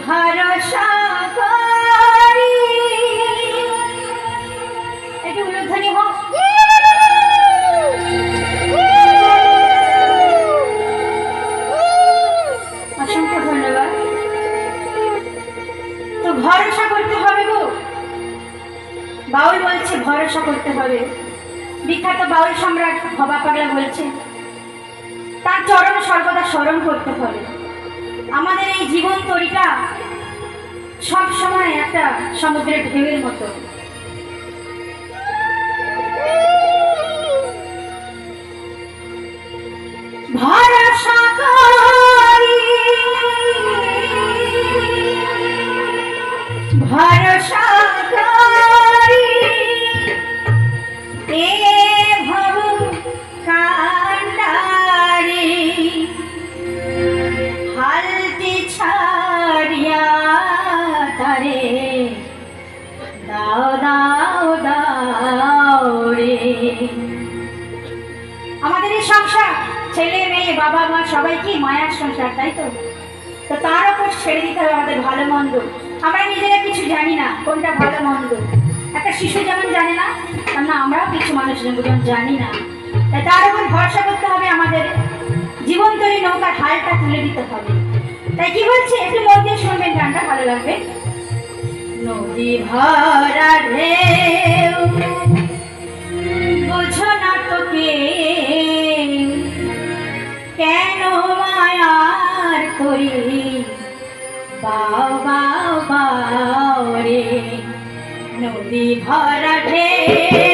ভরসা করি একটু উলুধ্বনি হোক। অসংখ্য ধন্যবাদ। তো ভরসা করতে হবে গো, বাউল বলছে ভরসা করতে হবে। বিখ্যাত বাউল সম্রাট ভবা পাগলা বলছে তার চরণ সর্বদা স্মরণ করতে হবে। আমাদের এই জীবন তরিটা সব সময় একটা সমুদ্রের ঢেউয়ের মতো। ভরসা করি ভরসা করি এ ভব কান্ডারি হালটি ছাড়িয়া তারে দাও দাও দাও রে। আমাদের এই সংসার ছেলে মেয়ে বাবা মা সবাইকে মায়ার সংসার, তাই তো? তো তার উপর ছেড়ে দিতে হবে আমাদের ভালো মন্দ। আমরা নিজেরা কিছু জানি না কোনটা ভালো মন্দ। একটা শিশু যেমন জানে না, না আমরাও কিছু মানুষ যেমন জানি না। তাই তার উপর ভরসা করতে হবে, আমাদের জীবন তৈরি নৌকার হালটা তুলে দিতে হবে। তাই কি বলছে একটু মন দিয়ে শুনবেন, গানটা ভালো লাগবে। নদী ভরা ঢেউ বুঝো না তোকে কেন মায়ার করি বাও বাও বাও রে। নদী ভরা ঢেউ